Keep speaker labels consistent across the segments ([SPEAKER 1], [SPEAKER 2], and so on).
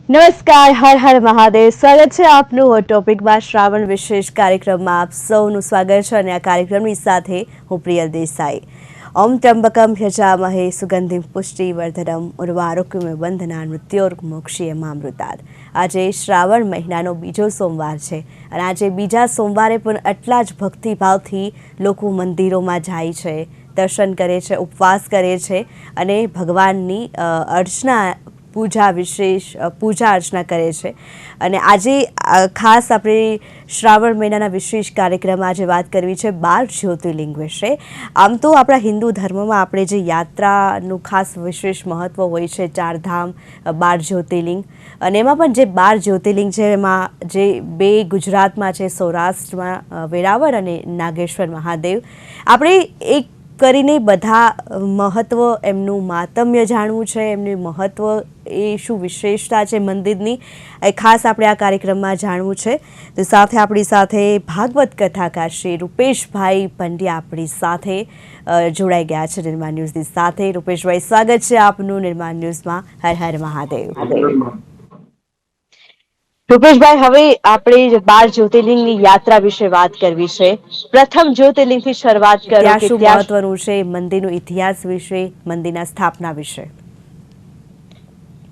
[SPEAKER 1] નમસ્કાર, હર હર મહાદેવ. સ્વાગત છે આપનું હોટ ટોપિકમાં શ્રાવણ વિશેષ કાર્યક્રમમાં. આપ સૌનું સ્વાગત છે અને આ કાર્યક્રમની સાથે હું પ્રિયલ દેસાઈ. ઓમ ત્ર્યંબકમ યજામહે સુગંધિમ પુષ્ટિવર્ધનમ ઉર્વારુકમિવ બંધનાન મૃત્યોર્મોક્ષીયમામૃતાत्. આજે શ્રાવણ મહિનાનો બીજો સોમવાર છે અને આજે બીજા સોમવારે પણ એટલા જ ભક્તિભાવથી લોકો મંદિરોમાં જાય છે, દર્શન કરે છે, ઉપવાસ કરે છે અને ભગવાનની પૂજા અર્ચના કરે છે. અને આજે ખાસ આપણે શ્રાવણ મહિનાના વિશેષ કાર્યક્રમમાં આજે વાત કરવી છે 12 જ્યોતિર્લિંગ વિશે. આમ તો આપણા હિન્દુ ધર્મમાં આપણે જે યાત્રાનું ખાસ વિશેષ મહત્વ હોય છે, 4 ધામ, 12 જ્યોતિર્લિંગ, અને એમાં પણ જે 12 જ્યોતિર્લિંગ છે એમાં જે 2 ગુજરાતમાં છે, સૌરાષ્ટ્રમાં વેરાવળ અને નાગેશ્વર મહાદેવ. આપણે એક કરીને બધા મહત્વ, એમનું માતમ્ય જાણવું છે, એમનું મહત્વ, એ શું વિશેષતા છે મંદિરની, એ ખાસ આપણે આ કાર્યક્રમમાં જાણવું છે. તો સાથે આપણી સાથે ભાગવત કથાકાર શ્રી રૂપેશભાઈ પંડ્યા આપણી સાથે જોડાઈ ગયા છે નિર્માણ ન્યૂઝની સાથે. રૂપેશભાઈ, સ્વાગત છે આપનું નિર્માણ ન્યૂઝમાં. હર હર મહાદેવ. રૂપેશભાઈ, હવે આપણે 12 જ્યોતિર્લિંગની યાત્રા વિશે વાત કરવી છે. પ્રથમ જ્યોતિર્લિંગથી શરૂઆત કરો. ત્યાં શું મહત્વનું છે, મંદિરનો ઇતિહાસ વિશે, મંદિરના સ્થાપના વિશે.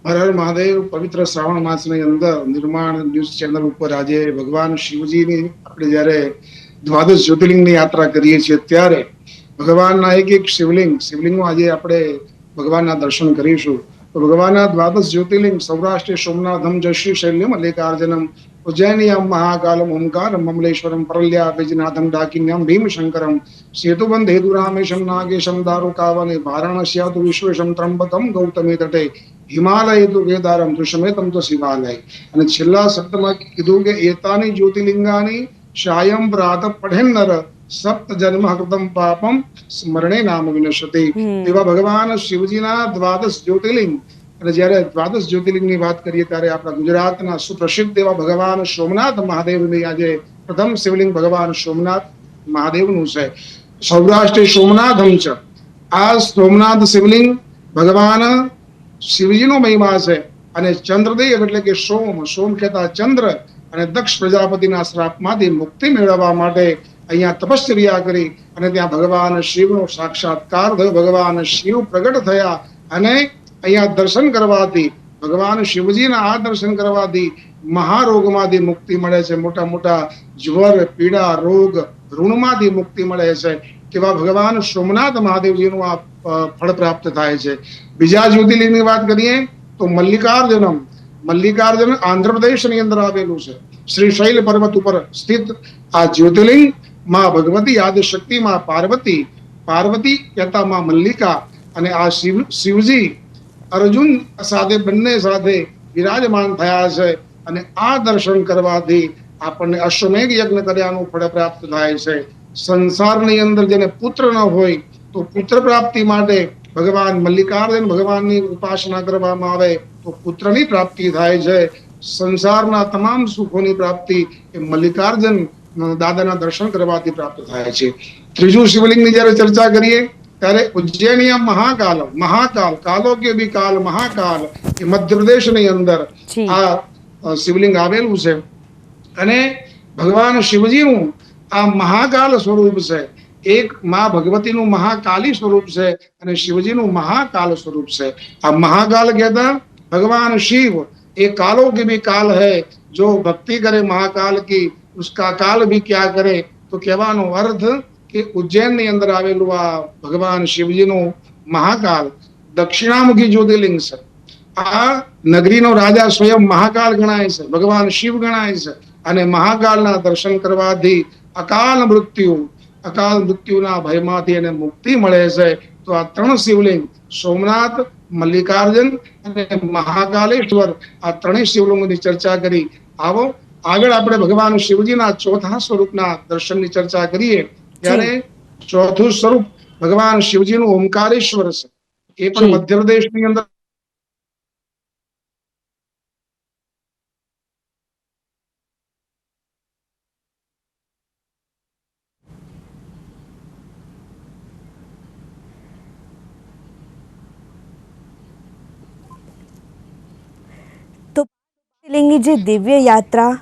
[SPEAKER 2] હર હર મહાદેવ. પવિત્ર શ્રાવણ માસની અંદર નિર્માણ ન્યૂઝ ચેનલ ઉપર આજે ભગવાન શિવજીની આપણે જ્યારે દ્વાદશ જ્યોતિર્લિંગની યાત્રા કરીએ છીએ ત્યારે ભગવાનના એક શિવલિંગનું આજે આપણે ભગવાનના દર્શન કરીશું. તો ભગવાનના દ્વાદશ જ્યોતિર્લિંગ સૌરાષ્ટ્ર સોમનાથમ જશ્રી શૈલ્યમ મલ્લિકાર્જુનમ ઉજ્જૈનિયમ મહાકાલમ ઓમકારમ મમલેશ્વરમ પરલ્યા વૈજનાથમ ડાકિન્યમ ભીમશંકરમ સેતુબંધ હેતુરામેશમ નાગેશમ દારુકાવને વારાણસ્યાતુ વિશ્વેશમ ત્રંબકમ ગૌતમી તટે હિમાલય તો કેદારમ દૃશ્યમેતમ તો શિવાલય. અને છેલ્લા શબ્દમાં કીધું કે એતાની જ્યોતિર્લિંગાની શાયમ પ્રાત પઠેન નર સપ્ત જન્મ હૃતમ પાપમ સ્મરણે નામ વિનશ્યતે. તેવા ભગવાન શિવજીના દ્વાદશ જ્યોતિર્લિંગ. અને જ્યારે દ્વાદશ જ્યોતિર્લિંગની વાત કરીએ ત્યારે આપણા ગુજરાતના સુપ્રસિદ્ધ એવા ભગવાન સોમનાથ મહાદેવની આજે પ્રથમ શિવલિંગ ભગવાન સોમનાથ મહાદેવનું છે. સૌરાષ્ટ્ર સોમનાથમ છે. આ સોમનાથ શિવલિંગ ભગવાન શિવજીનો મહિમા છે. અને ચંદ્રદેવ એટલે કે સોમ કહેતા ચંદ્ર અને દક્ષ પ્રજાપતિના શ્રાપમાંથી મુક્તિ મેળવવા માટે અહીંયા તપશ્ચર્યા કરી અને ત્યાં ભગવાન શિવનો સાક્ષાત્કાર થયો. ભગવાન શિવ પ્રગટ થયા અને અહીંયા દર્શન કરવાથી, ભગવાન શિવજીના આ દર્શન કરવાથી મહારોગમાંથી મુક્તિ મળે છે. મોટા મોટા જ્વર, પીડા, રોગ, ઋણમાંથી મુક્તિ મળે છે. તેવા ભગવાન સોમનાથ મહાદેવજીનું આ ફળ પ્રાપ્ત થાય છે. બીજા જ્યોતિર્લિંગની વાત કરીએ તો મલ્લિકાર્જુન આંધ્રપ્રદેશની અંદર આવેલું છે. શ્રી શૈલ પર્વત ઉપર સ્થિત આ જ્યોતિર્લિંગ માં ભગવતી આદિશક્તિ, માં પાર્વતી કહેતા માં મલ્લિકા અને આ શિવજી અર્જુન સાથે બંને સાથે વિરાજમાન થયા છે. અને આ દર્શન કરવાથી આપણને અશ્વમેઘ યજ્ઞ કર્યાનું ફળ પ્રાપ્ત થાય છે. સંસારની અંદર જેને પુત્ર ન હોય તો પુત્ર પ્રાપ્તિ માટે ભગવાન મલ્લિકાર્જુન ભગવાનની ઉપાસના કરવામાં આવે તો પુત્રની પ્રાપ્તિ થાય છે. સંસારના તમામ સુખોની પ્રાપ્તિ એ મલ્લિકાર્જુન દાદાના દર્શન કરવાથી પ્રાપ્ત થાય છે. ત્રીજું શિવલિંગની જયારે ચર્ચા કરીએ ત્યારે ઉજ્જૈનિયા મહાકાલ કાલો કે ભી કાલ મહાકાલ એ મધ્યપ્રદેશની અંદર આ શિવલિંગ આવેલું છે. અને ભગવાન શિવજીનું આ મહાકાલ સ્વરૂપ છે. એક માં ભગવતીનું મહાકાલી સ્વરૂપ છે અને શિવજીનું મહાકાલ સ્વરૂપ છે. આ મહાકાલ કહેતા ભગવાન શિવ એ कालों की भी काल है, जो भक्ति करे महाकाल की उसका काल भी क्या करे. તો કહેવાનો અર્થ કે ઉજ્જૈનની અંદર આવેલું આ ભગવાન શિવજીનું મહાકાલ દક્ષિણામુખી જ્યોતિર્લિંગ છે. આ નગરીનો રાજા સ્વયં મહાકાલ ગણાય છે, ભગવાન શિવ ગણાય છે. અને મહાકાલના દર્શન કરવાથી અકાલ મૃત્યુના ભયમાંથી એને મુક્તિ મળે છે. તો આ 3 શિવલિંગ સોમનાથ, મલ્લિકાર્જુન અને મહાકાલેશ્વર, આ 3 શિવલિંગોની ચર્ચા કરી. આવો આગળ આપણે ભગવાન શિવજીના ચોથા સ્વરૂપના દર્શનની ચર્ચા કરીએ ત્યારે ચોથું સ્વરૂપ ભગવાન શિવજીનું ઓમકારેશ્વર છે. એ પણ મધ્યપ્રદેશની અંદર
[SPEAKER 1] એની જે દિવ્ય યાત્રા.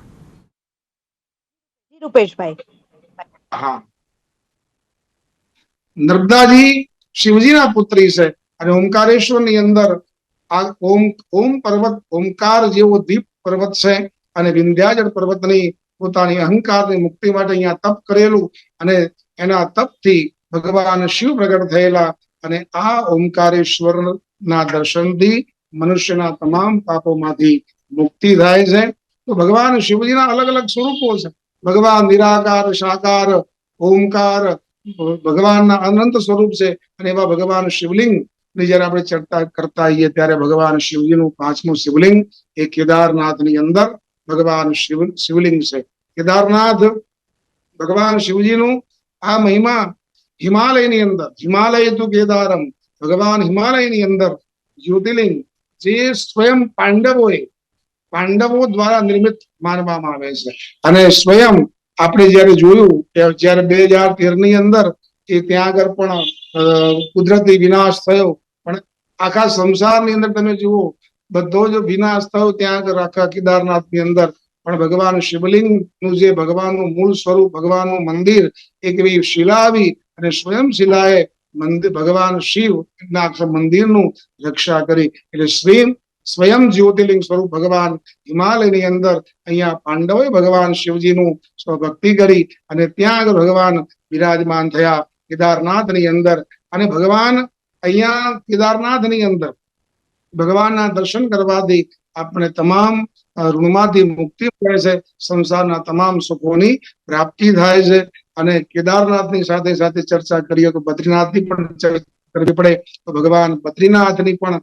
[SPEAKER 1] રૂપેશભાઈ.
[SPEAKER 2] હા, નર્મદાજી શિવજીના પુત્રી છે અને ઓમકારેશ્વર ની અંદર આ ઓમ પર્વત, ઓમકાર જેવો દીપ પર્વત છે અને વિંધ્યાચળ પર્વતની પોતાની અહંકારની મુક્તિ માટે અહીંયા તપ કરેલું અને એના તપથી ભગવાન શિવ પ્રગટ થયેલા અને આ ઓમકારેશ્વર ના દર્શનથી મનુષ્યના તમામ પાપોમાંથી મુક્તિ થાય છે. તો ભગવાન શિવજીના અલગ અલગ સ્વરૂપો છે. ભગવાન નિરાકાર, સાકાર, ઓમકાર ભગવાનના અનંત સ્વરૂપ છે અને એવા ભગવાન શિવલિંગ ની જયારે આપણે ચર્ચા કરતા હોઈએ ત્યારે ભગવાન શિવજીનું 5મું શિવલિંગ એ કેદારનાથની અંદર ભગવાન શિવલિંગ છે. કેદારનાથ ભગવાન શિવજીનું આ મહિમા હિમાલયની અંદર, હિમાલય તુ કેદારમ, ભગવાન હિમાલયની અંદર જ્યોતિર્લિંગ જે સ્વયં પાંડવો દ્વારા નિર્મિત માનવામાં આવે છે અને સ્વયં આપણે જયારે જોયું કે જયારે 2013 ની અંદર એ ત્યાં આગળ પણ કુદરતી વિનાશ થયો, પણ આખા સંસારની અંદર તમે જુઓ બધો જ વિનાશ થયો ત્યાં આગળ આખા કેદારનાથની અંદર, પણ ભગવાન શિવલિંગનું જે ભગવાનનું મૂળ સ્વરૂપ, ભગવાનનું મંદિર એક એવી શિલા આવી અને સ્વયં શિલાએ મંદિર ભગવાન શિવ ના આખા મંદિરનું રક્ષા કરી. એટલે સ્વયં જ્યોતિર્લિંગ સ્વરૂપ ભગવાન હિમાલયની અંદર અહીંયા પાંડવોએ ભગવાન શિવજીનું ભક્તિ કરી અને ત્યાં આગળ ભગવાન બિરાજમાન થયા કેદારનાથની અંદર. અને ભગવાન અહીંયા કેદારનાથની અંદર ભગવાનના દર્શન કરવાથી આપણે તમામ ઋણમાંથી મુક્તિ મળે છે, સંસારના તમામ સુખોની પ્રાપ્તિ થાય છે. અને કેદારનાથની સાથે સાથે ચર્ચા કરીએ તો બદ્રીનાથની પણ ચર્ચા કરવી પડે તો ભગવાન બદ્રીનાથની પણ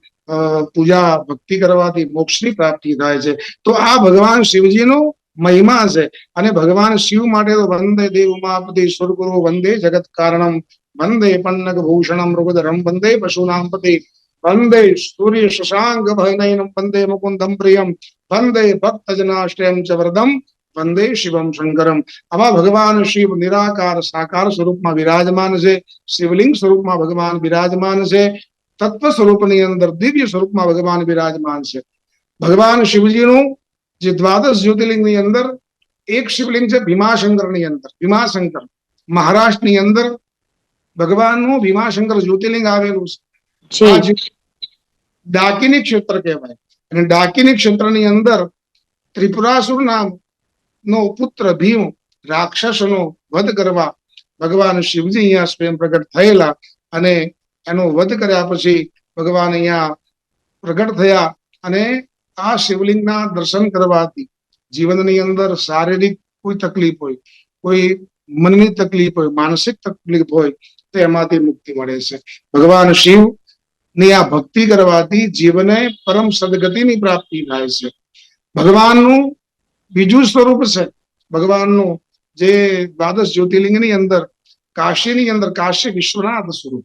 [SPEAKER 2] પૂજા ભક્તિ કરવાથી મોક્ષની પ્રાપ્તિ થાય છે. તો આ ભગવાન શિવજીનો મહિમા છે અને ભગવાન શિવ માટે તો વંદે દેવ ઉમાપતિ સુરગુરુ વંદે જગત કારણમ વંદે પન્નગ ભૂષણમ મૃગધરમ વંદે પશુનામ પતિ વંદે સૂર્ય શશાંક ભયનયનમ વંદે મુકુંદમ પ્રિયમ વંદે ભક્તજનાશ્રયમ ચ વરદમ વંદે શિવમ શંકરમ. આવા ભગવાન શિવ નિરાકાર સાકાર સ્વરૂપમાં વિરાજમાન છે, શિવલિંગ સ્વરૂપમાં ભગવાન બિરાજમાન છે, તત્વ સ્વરૂપની અંદર દિવ્ય સ્વરૂપમાં ભગવાન બિરાજમાન છે. ભગવાન શિવજીનું જે 12 જ્યોતિર્લિંગની અંદર એક શિવલિંગ છે ભીમાશંકરની અંદર. ભીમાશંકર મહારાષ્ટ્રની અંદર ભગવાનનું ભીમાશંકર જ્યોતિર્લિંગ આવેલું છે. આ ડાકિની ક્ષેત્ર કહેવાય અને ડાકિની ક્ષેત્રની અંદર ત્રિપુરાસુર નામનો પુત્ર ભીમ રાક્ષસનો વધ કરવા ભગવાન શિવજી અહીંયા સ્વયં પ્રગટ થયેલા અને એનો વધ કર્યા પછી ભગવાન અહીંયા પ્રગટ થયા અને આ શિવલિંગના દર્શન કરવાથી જીવનની અંદર શારીરિક કોઈ તકલીફ હોય, કોઈ મનની તકલીફ હોય, માનસિક તકલીફ હોય તો એમાંથી મુક્તિ મળે છે. ભગવાન શિવ ની આ ભક્તિ કરવાથી જીવને પરમ સદગતિની પ્રાપ્તિ થાય છે. ભગવાનનું બીજું સ્વરૂપ છે, ભગવાનનું જે 12 જ્યોતિર્લિંગની અંદર કાશીની અંદર કાશી વિશ્વનાથ સ્વરૂપ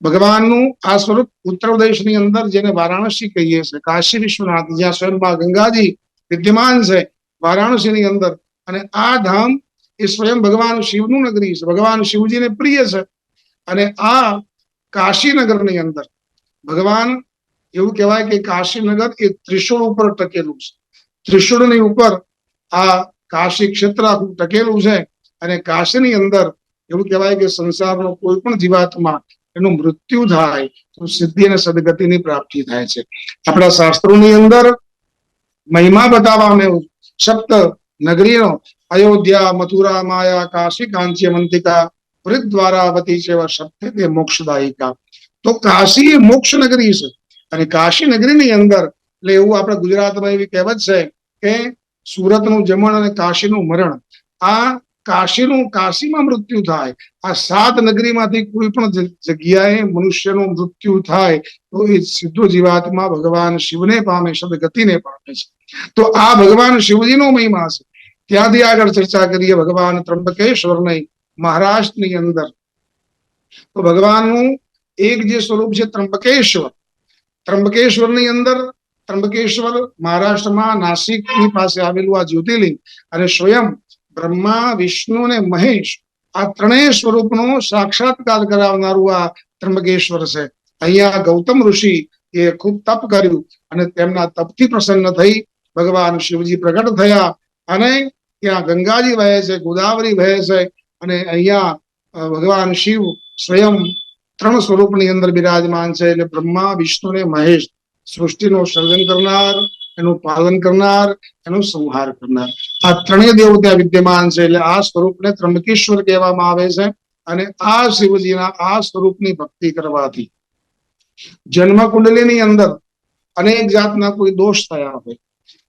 [SPEAKER 2] ભગવાનનું આ સ્વરૂપ ઉત્તર પ્રદેશની અંદર જેને વારાણસી કહીએ છીએ, કાશી વિશ્વનાથ જ્યાં સ્વયં ગંગાજી વિદ્યમાન છે વારાણસીની અંદર. અને આ ધામ એ સ્વયં ભગવાન શિવનું નગરી છે, ભગવાન શિવજીને પ્રિય છે. અને આ કાશીનગરની અંદર ભગવાન એવું કહેવાય કે કાશીનગર એ ત્રિશુળ ઉપર ટકેલું છે. ત્રિશુળની ઉપર આ કાશી ક્ષેત્ર આખું ટકેલું છે અને કાશીની અંદર એવું કહેવાય કે સંસારનો કોઈ પણ જીવાત્મા એનું મૃત્યુ થાય તો સિદ્ધિ અને સદગતિની પ્રાપ્તિ થાય છે. આપણા શાસ્ત્રોની અંદર મહિમા બતાવવામાં આવ્યું સપ્ત નગરીનો અયોધ્યા, મથુરા, માયા, કાશી, કાંચી, મંતિકા, હરિદ્વારાવતી સેવા સપ્તે તે મોક્ષદાયિકા. તો કાશી એ મોક્ષ નગરી છે અને કાશી નગરીની અંદર એટલે એવું આપણા ગુજરાતમાં એવી કહેવત છે કે સુરતનું જમણ અને કાશીનું મરણ. આ કાશીમાં મૃત્યુ થાય, આ 7 નગરીમાંથી કોઈ પણ જગ્યાએ મનુષ્યનું મૃત્યુ થાય તો એ સીધો જીવાત્મા ભગવાન શિવને પામે, સદગતિને પામે છે. તો આ ભગવાન શિવજીનો મહિમા છે. ત્યાંથી આગળ ચર્ચા કરીએ ભગવાન ત્રંબકેશ્વરની મહારાષ્ટ્રની અંદર. તો ભગવાનનું એક જે સ્વરૂપ છે ત્રંબકેશ્વર. ત્રંબકેશ્વરની અંદર ત્રંબકેશ્વર મહારાષ્ટ્રમાં નાસિકની પાસે આવેલું આ જ્યોતિર્લિંગ અને સ્વયં બ્રહ્મા, વિષ્ણુ અને મહેશ આ ત્રણેય સ્વરૂપનો સાક્ષાત્કાર કરાવનારું આ ત્રંબકેશ્વર છે. અહીંયા ગૌતમ ઋષિ એ ખૂબ તપ કર્યું અને તેમના તપથી પ્રસન્ન થઈ ભગવાન શિવજી પ્રગટ થયા અને ત્યાં ગંગાજી વહે છે, ગોદાવરી વહે છે અને અહીંયા ભગવાન શિવ સ્વયં 3 સ્વરૂપની અંદર બિરાજમાન છે. એટલે બ્રહ્મા, વિષ્ણુ ને મહેશ, સૃષ્ટિનું સર્જન કરનાર, એનું પાલન કરનાર, એનો સંહાર કરનાર, આ 3 દેવ ત્યાં વિદ્યમાન છે. એટલે આ સ્વરૂપને ત્રંબકેશ્વર કહેવામાં આવે છે. અને આ શિવજીના આ સ્વરૂપની ભક્તિ કરવાથી જન્મ કુંડલીની અંદર અનેક જાતના કોઈ દોષ થયા હોય,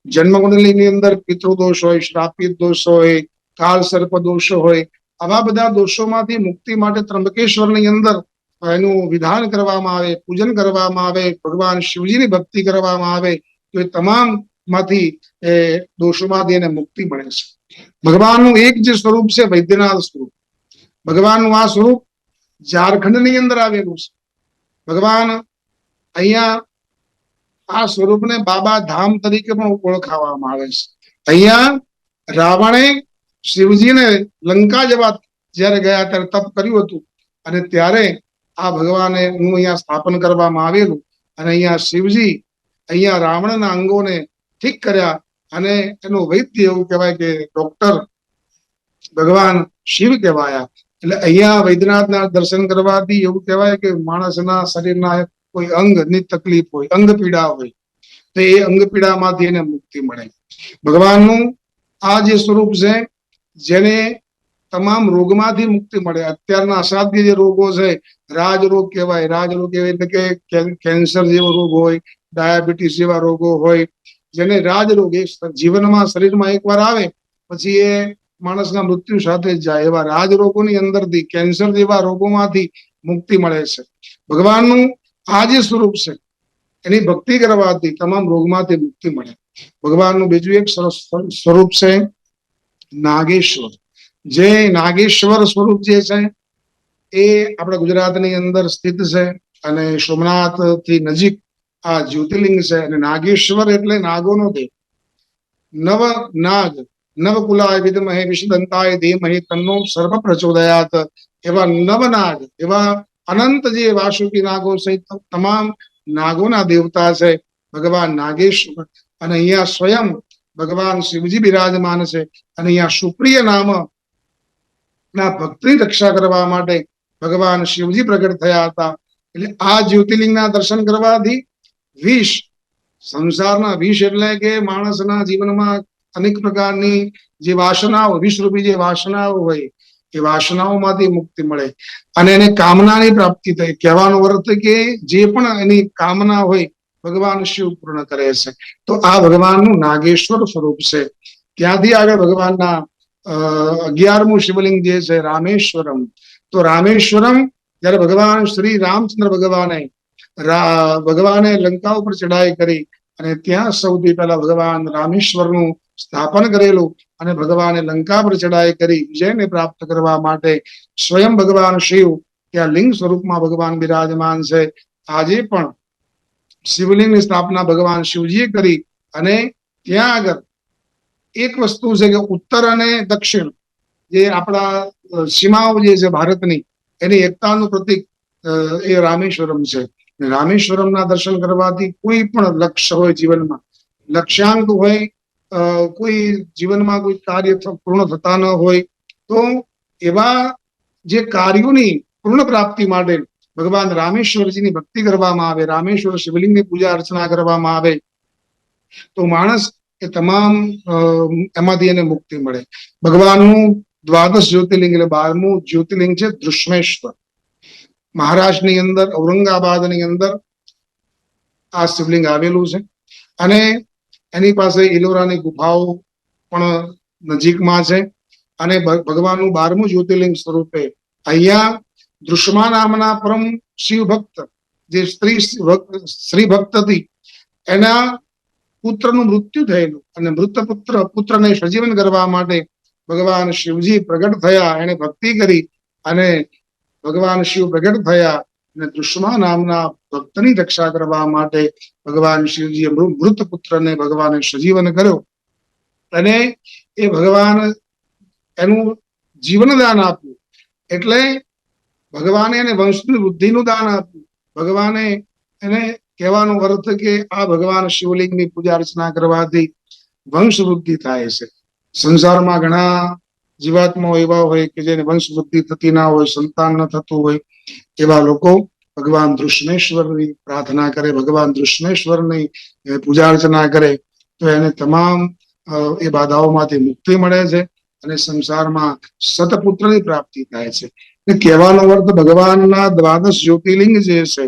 [SPEAKER 2] જન્મ કુંડલીની અંદર પિતૃદોષ હોય, શ્રાપિત દોષ હોય, કાળ સર્પ દોષ હોય, આવા બધા દોષોમાંથી મુક્તિ માટે ત્રંબકેશ્વરની અંદર એનું વિધાન કરવામાં આવે, પૂજન કરવામાં આવે, ભગવાન શિવજીની ભક્તિ કરવામાં આવે તો એ તમામ માંથી દોષોમાંથી એને મુક્તિ મળે છે. ભગવાનનું એક જે સ્વરૂપ છે વૈદ્યનાથ સ્વરૂપ, ભગવાનનું આ સ્વરૂપ ઝારખંડની અંદર આવેલું છે. ભગવાન અહીંયા આ સ્વરૂપને બાબા ધામ તરીકે પણ ઓળખાવામાં આવે છે. અહીંયા રાવણે શિવજીને લંકા જવા જ્યારે ગયા ત્યારે તપ કર્યું હતું અને ત્યારે આ ભગવાને નું અહીંયા સ્થાપન કરવામાં આવેલું અને અહીંયા શિવજી અહીંયા રાવણના અંગોને ઠીક કર્યા અને એનું વૈદ્ય એવું કહેવાય કે ડોક્ટર ભગવાન શિવ કહેવાયા. એટલે અહીંયા વૈદ્યનાથના દર્શન કરવાથી એવું કહેવાય કે માણસના શરીરના કોઈ અંગની તકલીફ હોય, અંગ પીડા હોય તો એ અંગ પીડામાંથી એને મુક્તિ મળે. ભગવાનનું આ જે સ્વરૂપ છે જેને તમામ રોગમાંથી મુક્તિ મળે. અત્યારના અસાધ્ય જે રોગો છે, રાજરોગ કહેવાય, રાજરોગ કહેવાય એટલે કે કેન્સર જેવો રોગ હોય, ડાયાબિટીસ જેવા રોગો હોય, જેને રાજરોગ એ જીવનમાં શરીરમાં એકવાર આવે પછી એ માણસના મૃત્યુ સાથે જ જાય, એવા રાજરોગોની અંદરથી કેન્સર જેવા રોગોમાંથી મુક્તિ મળે છે. ભગવાનનું આ જે સ્વરૂપ છે એની ભક્તિ કરવાથી તમામ રોગમાંથી મુક્તિ મળે. ભગવાનનું બીજું એક સરસ સ્વરૂપ છે નાગેશ્વર. જે નાગેશ્વર સ્વરૂપ જે છે એ આપણા ગુજરાતની અંદર સ્થિત છે અને સોમનાથ થી નજીક આ જ્યોતિર્લિંગ છે. અને નાગેશ્વર એટલે નાગોનો દેવ. નવ નાગ, નવકુલાય વિદ્મહે વિષદંતાય ધીમહિ તન્નો સર્પ પ્રચોદયાત, એવા નવનાગ, એવા અનંત જે વાસુકી નાગો સહિત તમામ નાગોના દેવતા છે ભગવાન નાગેશ્વર. અને અહીંયા સ્વયં ભગવાન શિવજી બિરાજમાન છે અને અહીંયા સુપ્રિય નામ ના ભક્તની રક્ષા કરવા માટે ભગવાન શિવજી પ્રગટ થયા હતા. એટલે આ જ્યોતિર્લિંગના દર્શન કરવાથી વિષ, સંસારના વિષ એટલે કે માણસના જીવનમાં અનેક પ્રકારની જે વાસનાઓ, વિષરૂપી જે વાસનાઓ હોય એ વાસનાઓમાંથી મુક્તિ મળે અને એને કામનાની પ્રાપ્તિ થાય. કહેવાનો અર્થ કે જે પણ એની કામના હોય ભગવાન શિવ પૂર્ણ કરે છે. તો આ ભગવાનનું નાગેશ્વર સ્વરૂપ છે. ત્યાંથી આગળ ભગવાનના 11મું શિવલિંગ જે છે રામેશ્વરમ. તો રામેશ્વરમ જયારે ભગવાન શ્રી રામચંદ્ર ભગવાને લંકા ઉપર ચડાઈ કરી અને ત્યાં સૌથી પહેલા ભગવાન રામેશ્વરનું સ્થાપન કરેલું અને ભગવાને લંકા પર ચડાઈ કરી વિજયને પ્રાપ્ત કરવા માટે સ્વયં ભગવાન શિવ ત્યાં લિંગ સ્વરૂપમાં ભગવાન બિરાજમાન છે. આજે પણ શિવલિંગની સ્થાપના ભગવાન શિવજીએ કરી અને ત્યાં આગળ એક વસ્તુ છે કે ઉત્તર અને દક્ષિણ જે આપણા સીમાઓ જે છે ભારતની, એની એકતાનું પ્રતીક એ રામેશ્વરમ છે. રામેશ્વરમના દર્શન કરવાથી કોઈ પણ લક્ષ્ય હોય જીવનમાં, લક્ષ્યાંક હોય, કોઈ જીવનમાં કોઈ કાર્ય પૂર્ણ થતા ન હોય તો એવા જે કાર્યોની પૂર્ણ પ્રાપ્તિ માટે ભગવાન રામેશ્વરજીની ભક્તિ કરવામાં આવે, રામેશ્વર શિવલિંગની પૂજા અર્ચના કરવામાં આવે તો માણસ એ તમામ એમાંથી એને મુક્તિ મળે. ભગવાનનું દ્વાદશ જ્યોતિર્લિંગ એટલે 12મું જ્યોતિર્લિંગ છે દૃશ્મેશ્વર. મહારાષ્ટ્રની અંદર ઔરંગાબાદની અંદર આ શિવલિંગ આવેલું છે અને એની પાસે ઇલોરાની ગુફાઓ પણ નજીકમાં છે. અને ભગવાનનું 12મું જ્યોતિર્લિંગ સ્વરૂપે અહીંયા દૃશ્મા નામના પરમ શિવ ભક્ત, જે સ્ત્રી ભક્ત હતી, એના પુત્રનું મૃત્યુ થયેલું અને મૃત પુત્રને સજીવન કરવા માટે ભગવાન શિવજી પ્રગટ થયા. એને ભક્તિ કરી અને ભગવાન શિવ પ્રગટ થયા અને દૃશ્મા નામના ભક્તની રક્ષા કરવા માટે ભગવાન શિવજીએ મૃત પુત્રને ભગવાને સજીવન કર્યો અને એ ભગવાન એનું જીવન દાન આપ્યું. એટલે ભગવાને એને વંશની વૃદ્ધિનું દાન આપ્યું. ભગવાને એને કહેવાનો અર્થ કે આ ભગવાન શિવલિંગની પૂજા અર્ચના કરવાથી વંશ વૃદ્ધિ થાય છે. સંસારમાં ઘણા જીવાત્માઓ એવા હોય કે જેને વંશ વૃદ્ધિ થતી ના હોય, સંતાન ન થતું હોય, એવા લોકો ભગવાન દૃષ્ણેશ્વરની પ્રાર્થના કરે, ભગવાન દૃષ્ણેશ્વરની પૂજા અર્ચના કરે તો એને તમામ એ બાધાઓમાંથી મુક્તિ મળે છે અને સંસારમાં સતપુત્રની પ્રાપ્તિ થાય છે. કહેવાનો અર્થ ભગવાનના દ્વાદશ જ્યોતિર્લિંગ જે છે,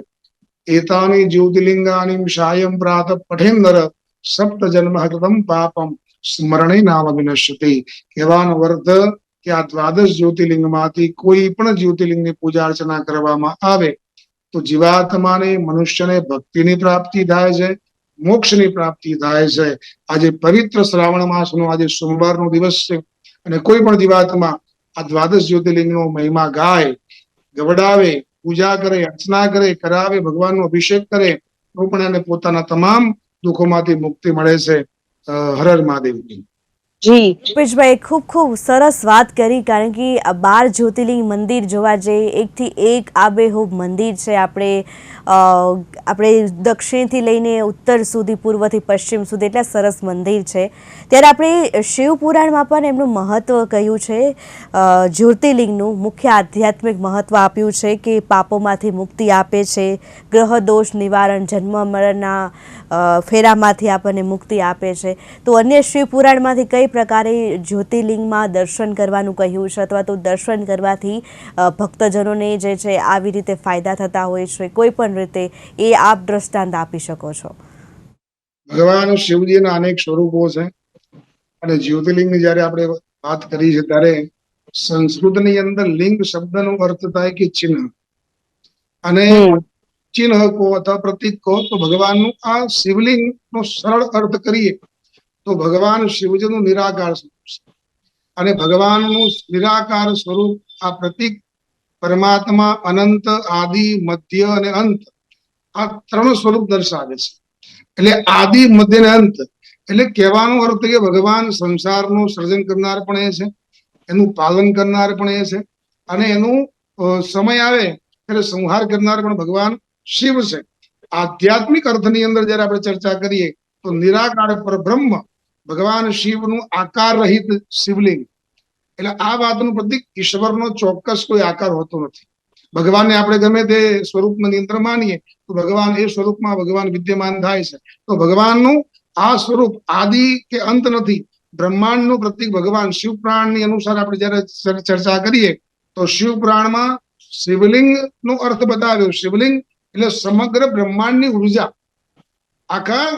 [SPEAKER 2] એતાની જ્યોતિર્લિંગાની સાયં પ્રાત પઠેન્દર સપ્ત જન્મ હૃતમ પાપમ સ્મરણે નામ વિનશ્યતિ. કહેવાનો અર્થ કે આ દ્વાદશ જ્યોતિર્લિંગમાંથી કોઈ પણ જ્યોતિર્લિંગની પૂજા અર્ચના કરવામાં આવે તો જીવાત્માને, મનુષ્યને ભક્તિની પ્રાપ્તિ થાય છે, મોક્ષની પ્રાપ્તિ થાય છે. આજે પવિત્ર શ્રાવણ માસનો આજે સોમવારનો દિવસ છે અને કોઈ પણ જીવાત્મા આ દ્વાદશ જ્યોતિર્લિંગનો મહિમા ગાય, ગવડાવે, પૂજા કરે, અર્ચના કરે, કરાવે, ભગવાનનો અભિષેક કરે તો પણ એને પોતાના તમામ દુઃખોમાંથી મુક્તિ મળે છે. હર હર મહાદેવજી.
[SPEAKER 1] જી પુષ્પભાઈ, ખૂબ ખૂબ સરસ વાત કરી. કારણ કે આ 12 જ્યોતિર્લિંગ મંદિર જોવા જઈએ, એકથી એક આબેહૂબ મંદિર છે. આપણે દક્ષિણથી લઈને ઉત્તર સુધી, પૂર્વથી પશ્ચિમ સુધી એટલા સરસ મંદિર છે. ત્યારે આપણે શિવપુરાણમાં પણ એમનું મહત્વ કહ્યું છે, જ્યોતિર્લિંગનું મુખ્ય આધ્યાત્મિક મહત્વ આપ્યું છે કે પાપોમાંથી મુક્તિ આપે છે, ગ્રહ દોષ નિવારણ, જન્મ મરણના ફેરામાંથી આપણને મુક્તિ આપે છે. તો અન્ય શિવપુરાણમાંથી કઈ પ્રકારે જ્યોતિર્લિંગમાં દર્શન કરવાનું કહ્યું છે, અથવા તો દર્શન કરવાથી ભક્તજનોને જે છે આવી રીતે ફાયદા થતા હોય છે કોઈ પણ રીતે, એ આપ દ્રષ્ટાંત આપી શકો છો?
[SPEAKER 2] ભગવાન શિવજીના અનેક સ્વરૂપો છે અને જ્યોતિર્લિંગની જયારે આપણે વાત કરી છે ત્યારે સંસ્કૃતની અંદર લિંગ શબ્દનો અર્થ થાય કે ચિહ્ન, અને ચિહ્ન કહો અથવા પ્રતીક કહો તો ભગવાનનું આ શિવલિંગનો સરળ અર્થ કરીએ તો ભગવાન શિવજીનું નિરાકાર સ્વરૂપ છે. અને ભગવાનનું નિરાકાર સ્વરૂપ, આ પ્રતીક પરમાત્મા અનંત, આદિ, મધ્ય અને અંત, આ ત્રણ સ્વરૂપ દર્શાવે છે. એટલે આદિ, મધ્ય અને અંત એટલે કહેવાનો અર્થ કે ભગવાન સંસારનું સર્જન કરનાર પણ એ છે, એનું પાલન કરનાર પણ એ છે, અને એનું સમય આવે ત્યારે સંહાર કરનાર પણ ભગવાન શિવ છે. આધ્યાત્મિક અર્થની અંદર જયારે આપણે ચર્ચા કરીએ તો નિરાકાર પરબ્રહ્મ ભગવાન શિવનું આકાર રહિત શિવલિંગ. એટલે આ વાતનું પ્રતીક ઈશ્વરનો ચોક્કસ કોઈ આકાર હોતો નથી. ભગવાનને આપણે ગમે તે સ્વરૂપની અંદર માનીએ તો ભગવાન એ સ્વરૂપમાં ભગવાન વિદ્યમાન થાય છે. તો ભગવાનનું આ સ્વરૂપ આદિ કે અંત નથી. બ્રહ્માંડનું પ્રતીક ભગવાન શિવપુરાણની અનુસાર આપણે જયારે ચર્ચા કરીએ તો શિવપુરાણમાં શિવલિંગનો અર્થ બતાવ્યો. શિવલિંગ એટલે સમગ્ર બ્રહ્માંડની ઉર્જા, આખા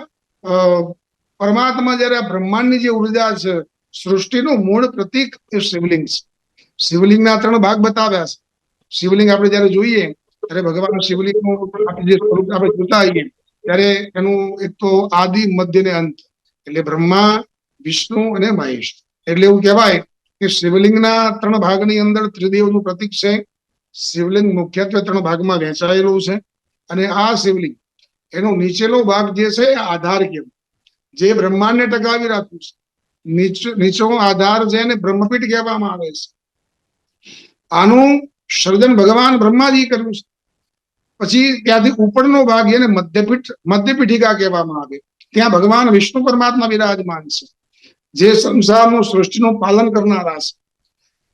[SPEAKER 2] પરમાત્મા જયારે આ બ્રહ્માંડની જે ઉર્જા છે, સૃષ્ટિનું મૂળ પ્રતીક એ શિવલિંગ છે. શિવલિંગના 3 ભાગ બતાવ્યા છે. શિવલિંગ આપણે જયારે જોઈએ ત્યારે ભગવાન શિવલિંગનું જે સ્વરૂપ આપણે જોતા આવીએ ત્યારે એનું એક તો આદિ, મધ્ય ને અંત એટલે બ્રહ્મા, વિષ્ણુ અને મહેશ. એટલે એવું કહેવાય કે શિવલિંગના 3 ભાગની અંદર ત્રિદેવનું પ્રતીક છે. શિવલિંગ મુખ્યત્વે 3 ભાગમાં વહેંચાયેલું છે અને આ શિવલિંગ એનો નીચેનો ભાગ જે છે આધાર કહેવાય, જે બ્રહ્માંડને ટકાવી રાખ્યું છે. નીચો આધાર છે એને બ્રહ્મપીઠ કહેવામાં આવે છે. આનું સર્જન ભગવાન બ્રહ્માજી કર્યું છે. પછી ત્યાંથી ઉપરનો ભાગ એને મધ્યપીઠિકા કહેવામાં આવે. ત્યાં ભગવાન વિષ્ણુ પરમાત્મા વિરાજમાન છે, જે સંસારનું સૃષ્ટિનું પાલન કરનારા છે.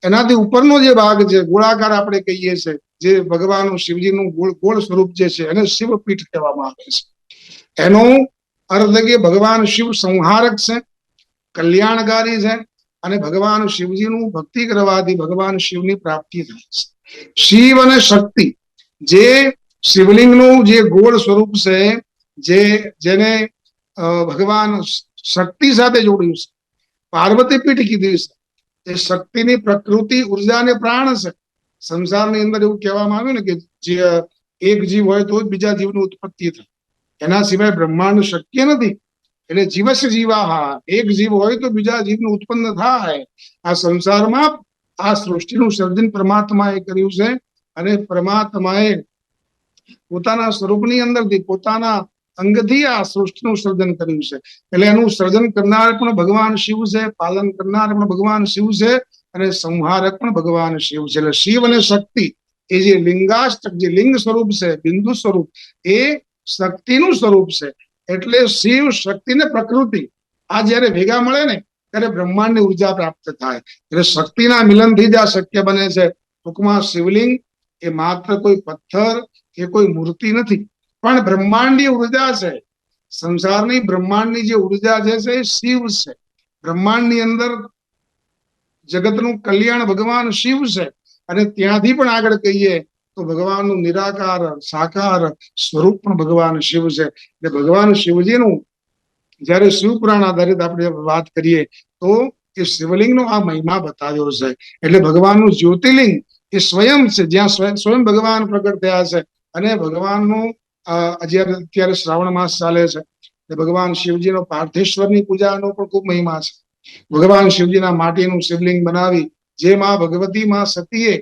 [SPEAKER 2] એનાથી ઉપરનો જે ભાગ છે ગોળાકાર આપણે કહીએ છીએ, જે ભગવાન શિવજીનું ગોળ સ્વરૂપ જે છે એને શિવપીઠ કહેવામાં આવે છે. એનો અર્થ કે ભગવાન શિવ સંહારક છે, કલ્યાણકારી છે, અને ભગવાન શિવજીનું ભક્તિ કરવાથી ભગવાન શિવની પ્રાપ્તિ થાય છે. શિવ અને શક્તિ, જે શિવલિંગનું જે ગોળ સ્વરૂપ છે, જેને ભગવાન શક્તિ સાથે જોડ્યું છે, પાર્વતી પીઠ કીધી છે. એ શક્તિની પ્રકૃતિ, ઉર્જા અને પ્રાણ છે. સંસારની અંદર એવું કહેવામાં આવ્યું ને કે જે એક જીવ હોય તો જ બીજા જીવની ઉત્પત્તિ થાય, એના સિવાય બ્રહ્માંડ શક્ય નથી. એટલે જીવસ્ય જીવાહા, એક જીવ હોય તો બીજા જીવનું ઉત્પન્ન થાય. આ સંસારમાં આ સૃષ્ટિનું સર્જન પરમાત્માએ કર્યું છે અને પરમાત્માએ પોતાના સ્વરૂપની અંદરથી, પોતાના અંગથી આ સૃષ્ટિનું સર્જન કર્યું છે. એટલે એનું સર્જન કરનાર પણ ભગવાન શિવ છે, પાલન કરનાર પણ ભગવાન શિવ છે, અને સંહારક પણ ભગવાન શિવ છે. એટલે શિવ અને શક્તિ એ જે લિંગાષ્ટક, જે લિંગ સ્વરૂપ છે, બિંદુ સ્વરૂપ, એ શક્તિનું સ્વરૂપ છે. એટલે શિવ, શક્તિ ને પ્રકૃતિ આ જયારે ભેગા મળે ને ત્યારે બ્રહ્માંડની ઉર્જા પ્રાપ્ત થાય, એટલે શક્તિના મિલનથી જ આ શક્ય બને છે. ટૂંકમાં શિવલિંગ એ માત્ર કોઈ પથ્થર કે કોઈ મૂર્તિ નથી, પણ બ્રહ્માંડની ઉર્જા છે. સંસારની બ્રહ્માંડની જે ઉર્જા છે એ શિવ છે. બ્રહ્માંડની અંદર જગતનું કલ્યાણ ભગવાન શિવ છે, અને ત્યાંથી પણ આગળ કહીએ તો ભગવાનનું નિરાકાર સાકાર સ્વરૂપ પણ ભગવાન શિવ છે. એટલે ભગવાન શિવજીનું જયારે શિવ પુરાણ આધારિત આપણે વાત કરીએ તો એ શિવલિંગનો આ મહિમા બતાવ્યો છે. એટલે ભગવાનનું જ્યોતિર્લિંગ એ સ્વયં છે, જ્યાં સ્વયં ભગવાન પ્રગટ થયા છે. અને ભગવાનનું અત્યારે શ્રાવણ માસ ચાલે છે, એટલે ભગવાન શિવજીનો પાર્થેશ્વરની પૂજાનો પણ ખૂબ મહિમા છે. ભગવાન શિવજીના માટીનું શિવલિંગ બનાવી જે માં ભગવતી માં સતીએ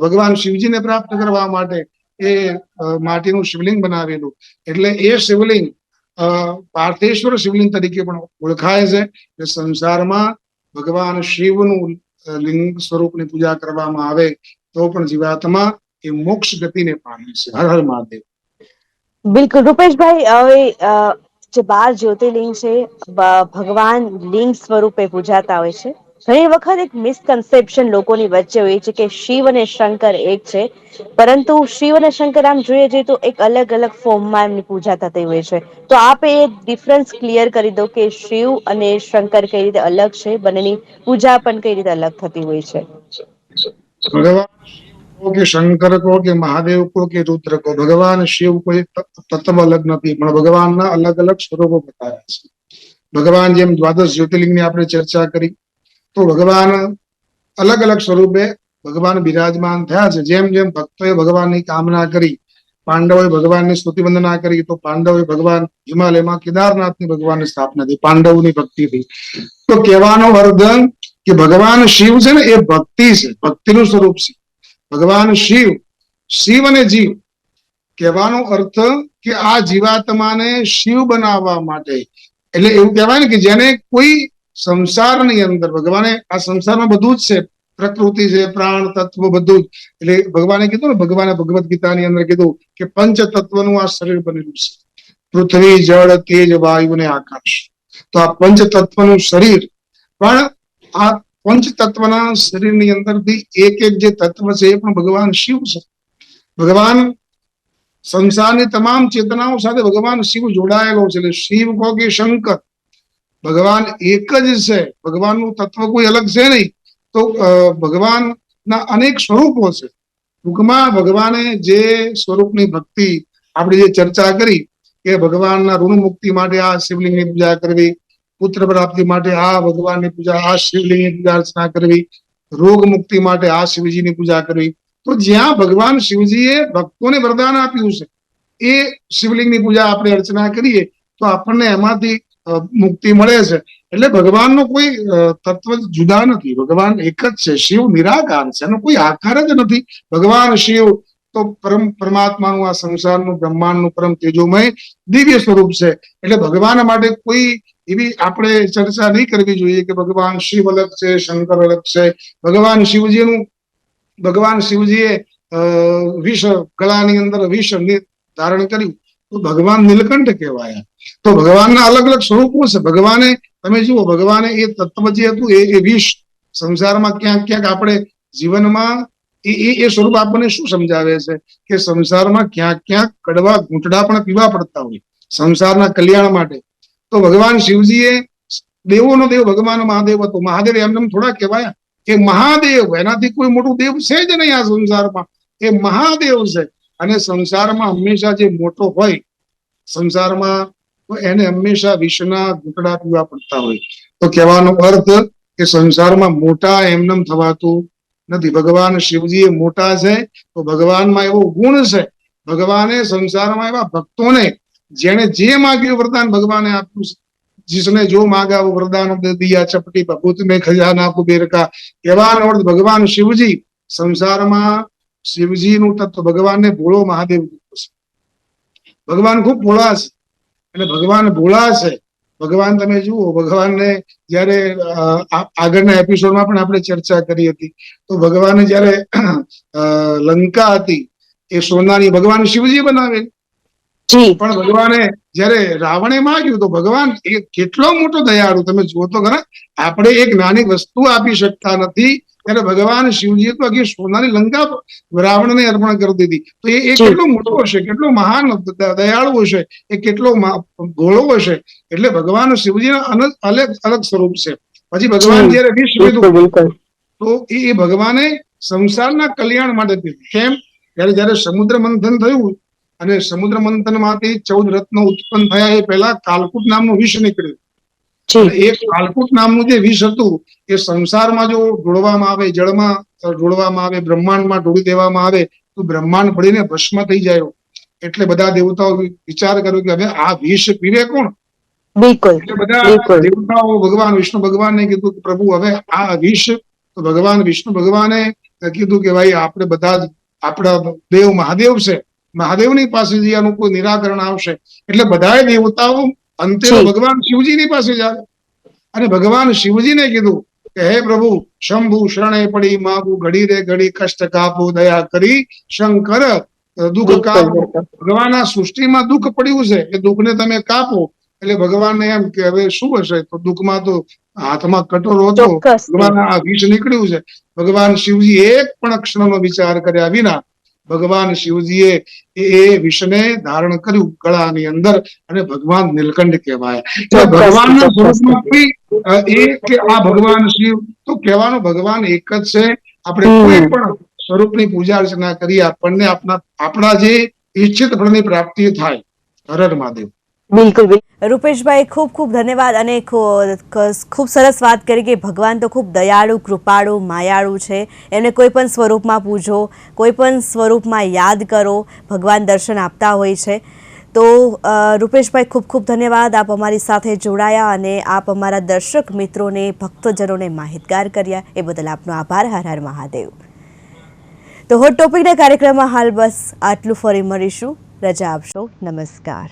[SPEAKER 2] ભગવાન શિવજીને પ્રાપ્ત કરવા માટે એ માટીનું શિવલિંગ બનાવેલું, એટલે એ શિવલિંગ પાર્થેશ્વર શિવલિંગ તરીકે પણ ઓળખાય છે. એટલે સંસારમાં ભગવાન શિવનું લિંગ સ્વરૂપની પૂજા કરવામાં આવે તો પણ જીવાત્મા એ મોક્ષ ગતિને પામે છે. હર હર મહાદેવ.
[SPEAKER 1] બિલકુલ રૂપેશભાઈ, હવે જે 12 જ્યોતિર્લિંગ છે ભગવાન લિંગ સ્વરૂપે પૂજાતા હોય છે. ઘણી વખત એક મિસકન્સેપ્શન લોકોની વચ્ચે હોય છે કે શિવ અને શંકર એક છે, પરંતુ શિવ અને શંકર આમ જોઈએ જઈએ તો એક અલગ અલગ ફોર્મમાં એમની પૂજા થતી હોય છે. તો આપ એ ડિફરન્સ ક્લિયર કરી દો કે શિવ અને શંકર કઈ રીતે અલગ છે, બંનેની પૂજા પણ કઈ રીતે અલગ થતી હોય છે.
[SPEAKER 2] ભગવાન શિવ કહો કે શંકર કહો કે મહાદેવ કહો કે રુદ્ર કહો, ભગવાન શિવ કોઈ તત્વ અલગ નથી, પણ ભગવાનના અલગ અલગ સ્વરૂપો બતાવ્યા છે. ભગવાન જેમ દ્વાદશ જ્યોતિર્લિંગની આપણે ચર્ચા કરી તો ભગવાન અલગ અલગ સ્વરૂપે ભગવાન બિરાજમાન થયા છે. જેમ જેમ ભક્તોએ ભગવાનની કામના કરી, પાંડવોએ ભગવાનની સ્તુતિ વંદના કરી, તો પાંડવોએ ભગવાન હિમાલયમાં કેદારનાથની ભગવાનની સ્થાપના થઈ પાંડવોની ભક્તિથી. તો કહેવાનો અર્થ કે ભગવાન શિવ છે ને એ ભક્તિ છે, ભક્તિનું સ્વરૂપ છે. ભગવાન શિવ, શિવ અને જીવ, કહેવાનો અર્થ કે આ જીવાત્માને શિવ બનાવવા માટે, એટલે એવું કહેવાય ને કે જેને કોઈ સંસારની અંદર ભગવાને આ સંસારમાં બધું જ છે, પ્રકૃતિ છે, પ્રાણ તત્વ બધું જ, એટલે ભગવાને કીધું ને, ભગવાને ભગવદ ગીતાની અંદર કીધું કે પંચ તત્વનું આ શરીર બનેલું છે, પૃથ્વી જળ તેજ વાયુ ને આકાશ. તો આ પંચ તત્વનું શરીર, પણ આ પંચ તત્વના શરીરની અંદરથી એક એક જે તત્વ છે એ પણ ભગવાન શિવ છે. ભગવાન સંસારની તમામ ચેતનાઓ સાથે ભગવાન શિવ જોડાયેલો છે. એટલે શિવ કહો કે શંકર, ભગવાન એક જ છે. ભગવાનનું તત્વ કોઈ અલગ છે નહીં. તો ભગવાનના અનેક સ્વરૂપો છે. ટૂંકમાં ભગવાને જે સ્વરૂપની ભક્તિ આપણે જે ચર્ચા કરી કે ભગવાનના ઋણ મુક્તિ માટે આ શિવલિંગની પૂજા કરવી, પુત્ર પ્રાપ્તિ માટે આ ભગવાનની પૂજા, આ શિવલિંગની પૂજા અર્ચના કરવી, રોગ મુક્તિ માટે આ શિવજીની પૂજા કરવી. તો જ્યાં ભગવાન શિવજીએ ભક્તોને વરદાન આપ્યું છે એ શિવલિંગની પૂજા આપણે અર્ચના કરીએ તો આપણને એમાંથી મુક્તિ મળે છે. એટલે ભગવાનનો કોઈ તત્વ જુદા નથી, ભગવાન એક જ છે. શિવ નિરાકાર છે, એનો કોઈ આકાર જ નથી. ભગવાન શિવ તો પરમાત્માનું આ સંસારનું બ્રહ્માંડનું પરમ તેજોમય દિવ્ય સ્વરૂપ છે. એટલે ભગવાન માટે કોઈ એવી આપણે ચર્ચા નહીં કરવી જોઈએ કે ભગવાન શિવ અલગ છે, શંકર અલગ છે. ભગવાન શિવજીએ વિષ ગળાની અંદર વિષ ધારણ કર્યું તો ભગવાન નીલકંઠ કહેવાયા. તો ભગવાનના અલગ અલગ સ્વરૂપો છે. ભગવાને તમે જુઓ, ભગવાને એ તત્વ જે હતું એ વિષ સંસારમાં ક્યાંક ક્યાંક આપણે જીવનમાં એ સ્વરૂપ આપણને શું સમજાવે છે કે સંસારમાં ક્યાંક ક્યાંક કડવા ઘૂંટડા પણ પીવા પડતા હોય સંસારના કલ્યાણ માટે. તો ભગવાન શિવજીએ દેવોનો દેવ ભગવાન મહાદેવ હતો. મહાદેવ એમને થોડા કહેવાયા કે મહાદેવ, એનાથી કોઈ મોટું દેવ છે જ નહીં આ સંસારમાં, એ મહાદેવ છે. અને સંસારમાં હંમેશા જે મોટો હોય સંસારમાં, તો એને હંમેશા વિષના ઘૂંટડા પીવા પડતા હોય. તો કહેવાનો અર્થ કે સંસારમાં મોટા એમનેમ થવાતું નથી. ભગવાન શિવજી મોટા છે તો ભગવાનમાં એવો ગુણ છે. ભગવાને સંસારમાં એવા ભક્તોને જેને જે માગ્યું વરદાન ભગવાને આપ્યું છે. जिसने जो मांगा वो वरदान दे दिया, चपटी भभूत में खजाना कुबेर का. કહેવાનો અર્થ ભગવાન શિવજી સંસારમાં શિવજીનું તત્વ ભગવાનને ભોળો મહાદેવ કીધું છે. ભગવાન ખૂબ ભોળા છે. એટલે ભગવાન ભોળા છે. ભગવાન તમે જુઓ, ભગવાનને જયારે આગળના એપિસોડમાં પણ આપણે ચર્ચા કરી હતી તો ભગવાને જયારે લંકા હતી એ સોનાની ભગવાન શિવજી બનાવેલી.
[SPEAKER 3] જી
[SPEAKER 2] પણ ભગવાને જ્યારે રાવણે માંગ્યું તો ભગવાન એ કેટલો મોટો દયાળુ, તમે જુઓ તો ખરા. આપણે એક નાની વસ્તુ આપી શકતા નથી ત્યારે ભગવાન શિવજીએ તો આખી સોનાની લંકા રાવણને અર્પણ કરી દીધી. તો એ
[SPEAKER 3] જી
[SPEAKER 2] કેટલો મોટો હશે, કેટલો મહાન દયાળુ હશે, એ કેટલો ભોળો હશે. એટલે ભગવાન શિવજીના અલગ અલગ સ્વરૂપ છે. પછી ભગવાન જયારે વિષ
[SPEAKER 3] બિલકુલ
[SPEAKER 2] પીધું
[SPEAKER 3] બિલકુલ
[SPEAKER 2] તો એ ભગવાને સંસારના કલ્યાણ માટે પીધું. કેમ? જયારે સમુદ્ર મંથન થયું અને સમુદ્ર મંથન માંથી 14 રત્નો ઉત્પન્ન થયા એ પહેલા કાલકૂટ નામનું વિષ નીકળ્યું.
[SPEAKER 3] જી
[SPEAKER 2] અને એ કાલકૂટ નામનું જે વિષ હતું એ સંસારમાં જો ઢોળવામાં આવે, જળમાં ઢોળવામાં આવે, બ્રહ્માંડમાં ઢોળી દેવામાં આવે તો બ્રહ્માંડ પડીને ભસ્મ થઈ જાય. એટલે બધા દેવતાઓ વિચાર કર્યો કે હવે આ વિષ પીવે કોણ?
[SPEAKER 3] બિલકુલ
[SPEAKER 2] એટલે બધા
[SPEAKER 3] બિલકુલ
[SPEAKER 2] દેવતાઓ ભગવાન વિષ્ણુ ભગવાનને કીધું કે પ્રભુ હવે આ વિષ, તો ભગવાન વિષ્ણુ ભગવાને કીધું કે ભાઈ આપણે બધા જ આપણા દેવ મહાદેવ છે, મહાદેવની પાસે આનું કોઈ નિરાકરણ આવશે. એટલે બધાએ દેવતાઓ અંતે તો
[SPEAKER 3] જી
[SPEAKER 2] ભગવાન શિવજીની પાસે જાય અને ભગવાન શિવજીને કીધું કે હે પ્રભુ, શંભુ શરણે પડી માગું, ઘડી રે ઘડી કષ્ટ કાપો, દયા કરી શંકર દુઃખ
[SPEAKER 3] બિલકુલ
[SPEAKER 2] કાપો.
[SPEAKER 3] બિલકુલ
[SPEAKER 2] ભગવાન આ સૃષ્ટિમાં દુઃખ પડ્યું છે, એ દુઃખને તમે કાપો. એટલે ભગવાનને એમ કે હવે શું હશે? તો દુઃખમાં તો હાથમાં કટોરો હતો,
[SPEAKER 3] ચોક્કસ
[SPEAKER 2] ભગવાન આ વિષ નીકળ્યું છે. ભગવાન શિવજી એક પણ ક્ષણનો વિચાર કર્યા વિના ભગવાન શિવજીએ એ વિષને ધારણ કર્યું ગળાની અંદર અને ભગવાન નીલકંઠ કહેવાય. એટલે ભગવાનના સ્વરૂપમાં એ કે આ ભગવાન શિવ, તો કહેવાનો ભગવાન એક જ છે. આપણે કોઈ પણ સ્વરૂપની પૂજા અર્ચના કરી આપણને આપણા જે ઈચ્છિત ફળની પ્રાપ્તિ થાય. હર હર મહાદેવ.
[SPEAKER 3] બિલકુલ
[SPEAKER 1] રૂપેશભાઈ, ખૂબ ખૂબ ધન્યવાદ. અને ખૂબ સરસ વાત કરી કે ભગવાન તો ખૂબ દયાળુ, કૃપાળુ, માયાળુ છે. એને કોઈ પણ સ્વરૂપમાં પૂજો, કોઈ પણ સ્વરૂપમાં યાદ કરો, ભગવાન દર્શન આપતા હોય છે. તો રૂપેશભાઈ, ખૂબ ખૂબ ધન્યવાદ. આપ અમારી સાથે જોડાયા અને આપ અમારા દર્શક મિત્રોને, ભક્તજનોને માહિતગાર કર્યા, એ બદલ આપનો આભાર. હર હર મહાદેવ. તો હોટ ટોપિકના કાર્યક્રમમાં હાલ બસ આટલું. ફરી મળીશું. રજા આપશો. નમસ્કાર.